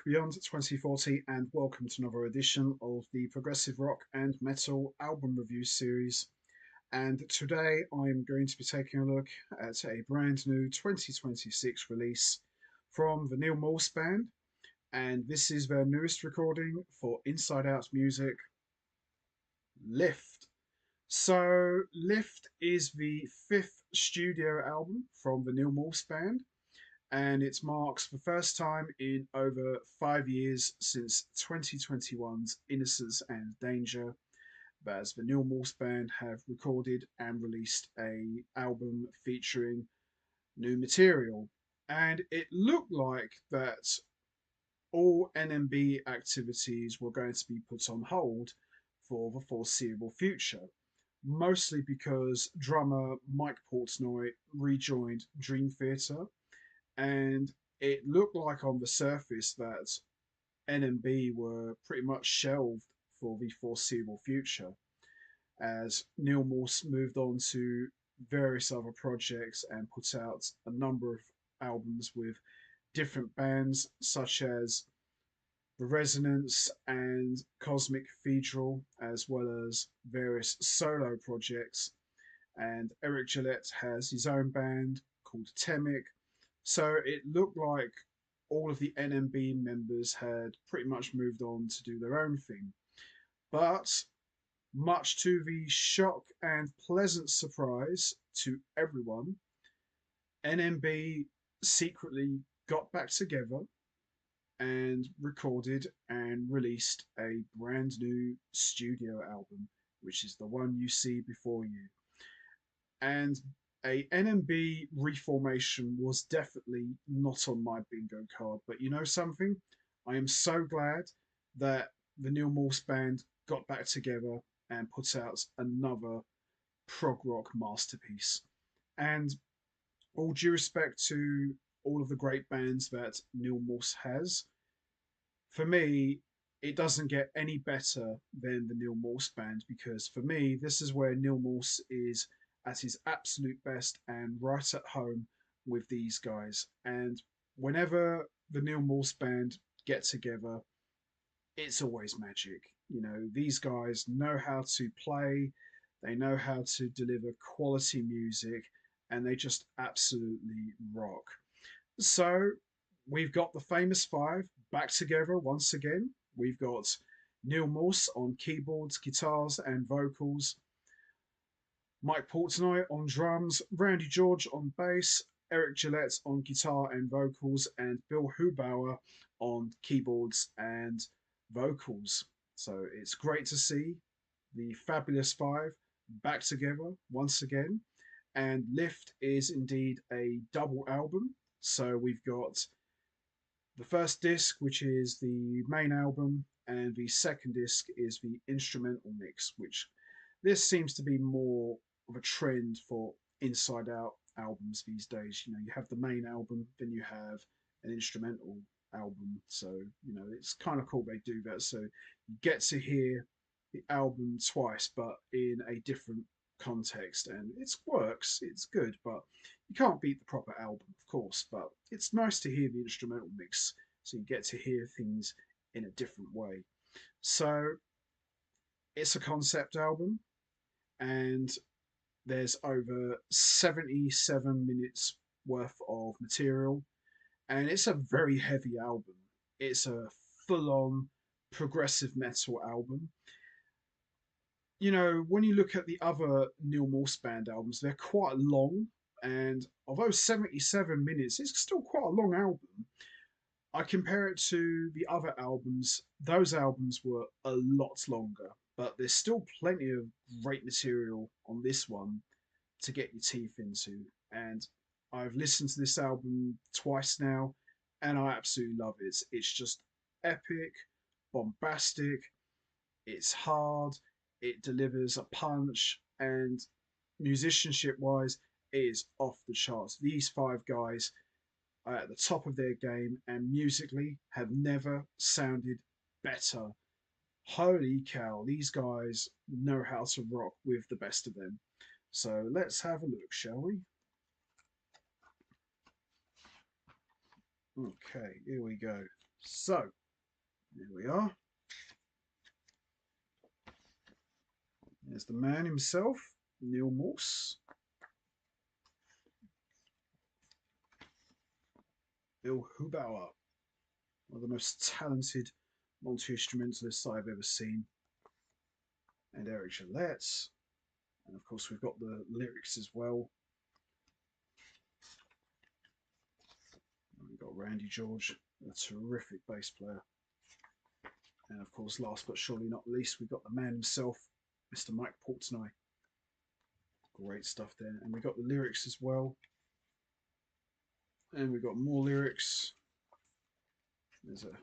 beyond 2040 and welcome to another edition of the Progressive Rock and Metal Album Review series. And today I'm going to be taking a look at a brand new 2026 release from the Neal Morse Band, and this is their newest recording for Inside Out Music, Lift. So, Lift is the fifth studio album from the Neal Morse Band, and it marks the first time in over 5 years since 2021's Innocence and Danger that the Neal Morse Band have recorded and released a album featuring new material. And it looked like that all NMB activities were going to be put on hold for the foreseeable future, mostly because drummer Mike Portnoy rejoined Dream Theater, and it looked like on the surface that NMB were pretty much shelved for the foreseeable future as Neal Morse moved on to various other projects and put out a number of albums with different bands such as the Resonance and Cosmic Cathedral, as well as various solo projects. And Eric Gillette has his own band called Temic. So it looked like all of the NMB members had pretty much moved on to do their own thing. But much to the shock and pleasant surprise to everyone, NMB secretly got back together and recorded and released a brand new studio album, which is the one you see before you. And a NMB reformation was definitely not on my bingo card. But you know something? I am so glad that the Neal Morse Band got back together and put out another prog rock masterpiece. And all due respect to all of the great bands that Neal Morse has, for me, it doesn't get any better than the Neal Morse Band, because for me, this is where Neal Morse is at his absolute best and right at home with these guys. And whenever the Neal Morse Band get together, it's always magic. You know, these guys know how to play, they know how to deliver quality music, and they just absolutely rock. So we've got the famous five back together once again. We've got Neal Morse on keyboards, guitars, and vocals, Mike Portnoy on drums, Randy George on bass, Eric Gillette on guitar and vocals, and Bill Hubauer on keyboards and vocals. So it's great to see the Fabulous Five back together once again. And Lift is indeed a double album. So we've got the first disc, which is the main album, and the second disc is the instrumental mix, which this seems to be more of a trend for inside out albums these days. You know, you have the main album, then you have an instrumental album. So, you know, it's kind of cool they do that. So you get to hear the album twice, but in a different context. And it works, it's good, but you can't beat the proper album, of course. But it's nice to hear the instrumental mix so you get to hear things in a different way. So it's a concept album, and there's over 77 minutes worth of material, and it's a very heavy album. It's a full on progressive metal album. You know, when you look at the other Neal Morse Band albums, they're quite long, and although 77 minutes is still quite a long album, I compare it to the other albums. Those albums were a lot longer, but there's still plenty of great material on this one to get your teeth into. And I've listened to this album twice now, and I absolutely love it. It's just epic, bombastic, it's hard, it delivers a punch, and musicianship wise, it is off the charts. These five guys are at the top of their game and musically have never sounded better. Holy cow, these guys know how to rock with the best of them. So let's have a look, shall we? Okay, here we go. So, there we are. There's the man himself, Neal Morse. Bill Hubauer, one of the most talented multi-instrumentalists I've ever seen. And Eric Gillette. And of course, we've got the lyrics as well. And we've got Randy George, a terrific bass player. And of course, last but surely not least, we've got the man himself, Mr. Mike Portnoy. Great stuff there. And we got the lyrics as well. And we got more lyrics. There's an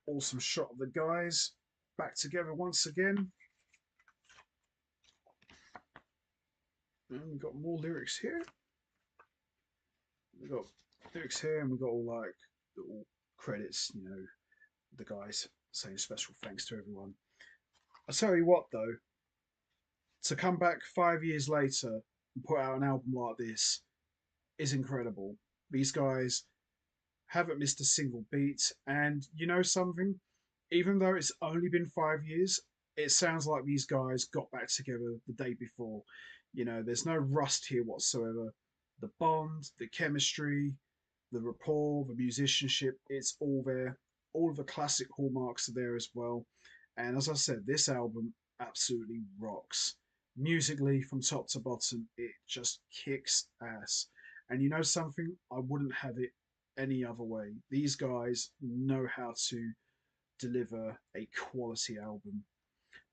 awesome shot of the guys back together once again. And we've got more lyrics here. We've got lyrics here, and we've got all like little credits, you know, the guys saying special thanks to everyone. I tell you what, though, to come back 5 years later and put out an album like this is incredible. These guys haven't missed a single beat, and you know something? Even though it's only been 5 years, it sounds like these guys got back together the day before. You know, there's no rust here whatsoever. The bond, the chemistry, the rapport, the musicianship, it's all there. All of the classic hallmarks are there as well. And as I said, this album absolutely rocks. Musically, from top to bottom, it just kicks ass. And you know something? I wouldn't have it any other way. These guys know how to deliver a quality album.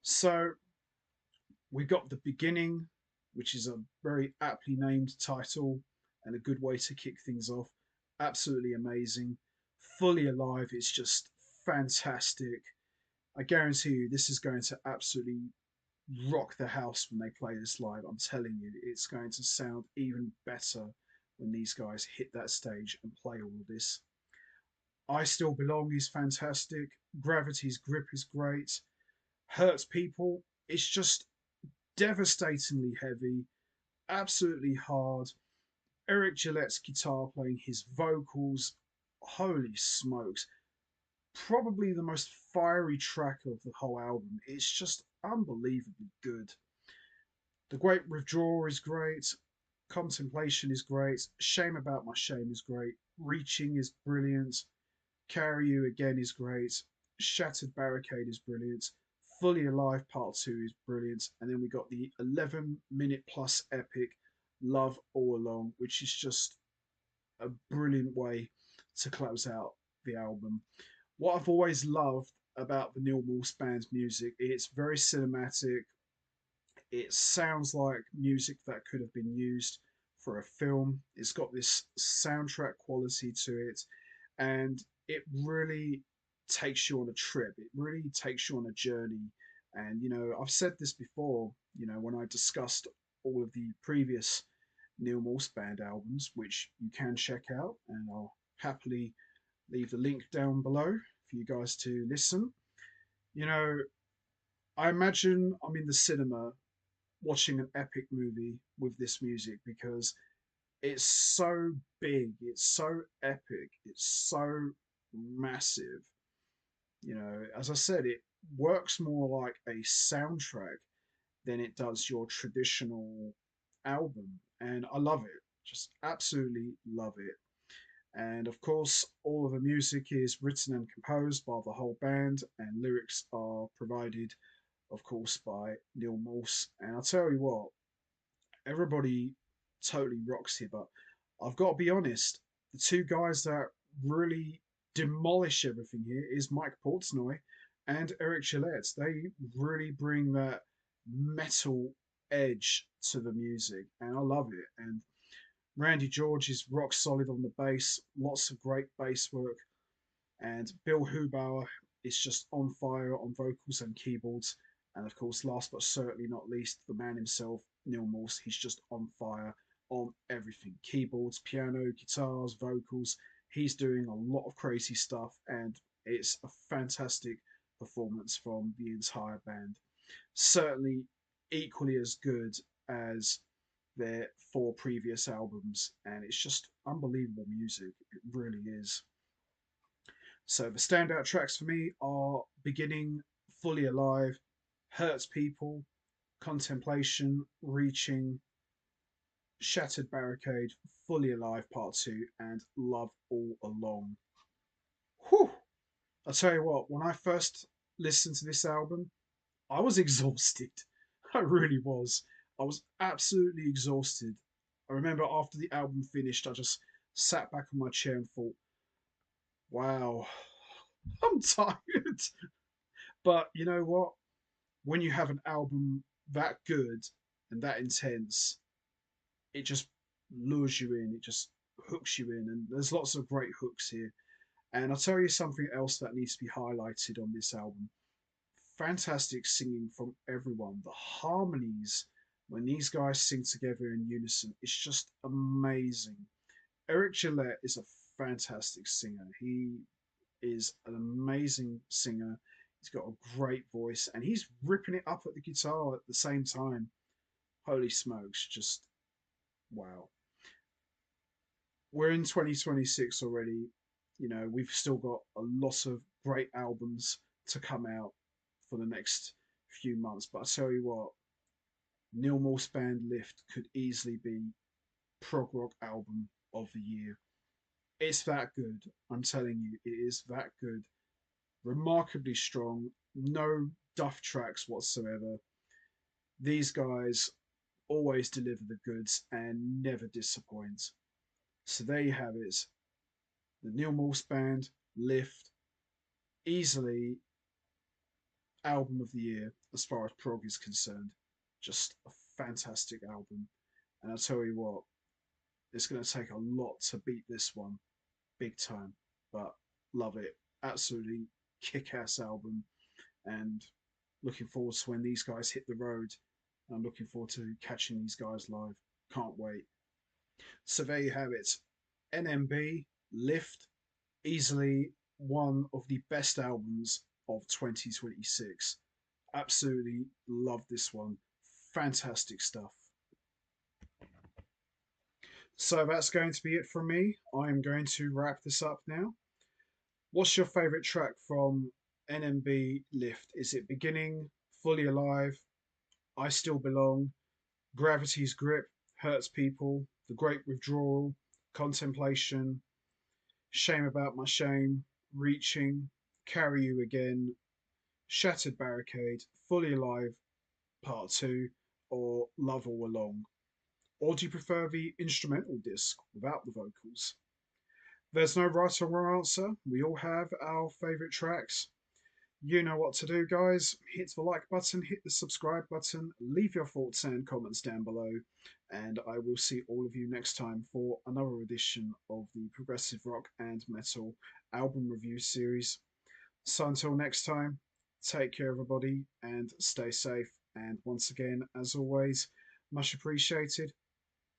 So we got the beginning, which is a very aptly named title and a good way to kick things off. Absolutely amazing. Fully Alive, it's just fantastic. I guarantee you, this is going to absolutely rock the house when they play this live. I'm telling you, it's going to sound even better when these guys hit that stage and play all of this. I Still Belong is fantastic. Gravity's Grip is great. Hurts People, it's just devastatingly heavy, absolutely hard. Eric Gillette's guitar playing, his vocals, holy smokes. Probably the most fiery track of the whole album. It's just unbelievably good. The Great Withdrawal is great. Contemplation is great. Shame About My Shame is great. Reaching is brilliant. Carry You Again is great. Shattered Barricade is brilliant. Fully Alive Part 2 is brilliant. And then we got the 11-minute plus epic Love All Along, which is just a brilliant way to close out the album. What I've always loved about the Neal Morse Band's music, it's very cinematic. It sounds like music that could have been used for a film. It's got this soundtrack quality to it, and it really takes you on a trip. It really takes you on a journey. And you know, I've said this before. You know, when I discussed all of the previous Neal Morse Band albums, which you can check out, and I'll happily leave the link down below for you guys to listen. You know, I imagine I'm in the cinema watching an epic movie with this music because it's so big, it's so epic, it's so massive. You know, as I said, it works more like a soundtrack than it does your traditional album. And I love it, just absolutely love it. And of course, all of the music is written and composed by the whole band, and lyrics are provided, of course, by Neal Morse. And I'll tell you what, everybody totally rocks here, but I've got to be honest, the two guys that really demolish everything here is Mike Portnoy and Eric Gillette. They really bring that metal edge to the music, and I love it. And Randy George is rock solid on the bass, lots of great bass work, and Bill Hubauer is just on fire on vocals and keyboards. And of course, last but certainly not least, the man himself, Neal Morse. He's just on fire on everything: keyboards, piano, guitars, vocals. He's doing a lot of crazy stuff, and it's a fantastic performance from the entire band. Certainly equally as good as their four previous albums, and it's just unbelievable music. It really is. So the standout tracks for me are Beginning, Fully Alive, Hurts People, Contemplation, Reaching, Shattered Barricade, Fully Alive Part 2, and Love All Along. Whew! I'll tell you what, when I first listened to this album, I was exhausted. I really was. I was absolutely exhausted. I remember after the album finished, I just sat back on my chair and thought, wow, I'm tired. But you know what? When you have an album that good and that intense, it just lures you in. It just hooks you in. And there's lots of great hooks here. And I'll tell you something else that needs to be highlighted on this album. Fantastic singing from everyone. The harmonies when these guys sing together in unison, it's just amazing. Eric Gillette is a fantastic singer. He is an amazing singer. He's got a great voice and he's ripping it up at the guitar at the same time. Holy smokes, just wow. We're in 2026 already. You know, we've still got a lot of great albums to come out for the next few months. But I tell you what, Neal Morse Band L.I.F.T could easily be prog rock album of the year. It's that good. I'm telling you, it is that good. Remarkably strong. No duff tracks whatsoever. These guys always deliver the goods and never disappoint. So there you have it. The Neal Morse Band L.I.F.T, easily album of the year as far as prog is concerned. Just a fantastic album. And I'll tell you what, it's going to take a lot to beat this one, big time. But love it. Absolutely kick ass album. And looking forward to when these guys hit the road. I'm looking forward to catching these guys live. Can't wait. So there you have it. NMB L.I.F.T, easily one of the best albums of 2026. Absolutely love this one. Fantastic stuff. So that's going to be it from me. I'm going to wrap this up now. What's your favourite track from NMB L.I.F.T? Is it Beginning, Fully Alive, I Still Belong, Gravity's Grip, Hurts People, The Great Withdrawal, Contemplation, Shame About My Shame, Reaching, Carry You Again, Shattered Barricade, Fully Alive Part 2, or Love All Along? Or do you prefer the instrumental disc without the vocals? There's no right or wrong answer. We all have our favourite tracks. You know what to do, guys. Hit the like button, hit the subscribe button, leave your thoughts and comments down below, and I will see all of you next time for another edition of the Progressive Rock and Metal album review series. So until next time, take care, everybody, and stay safe. And once again, as always, much appreciated.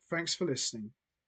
Thanks for listening.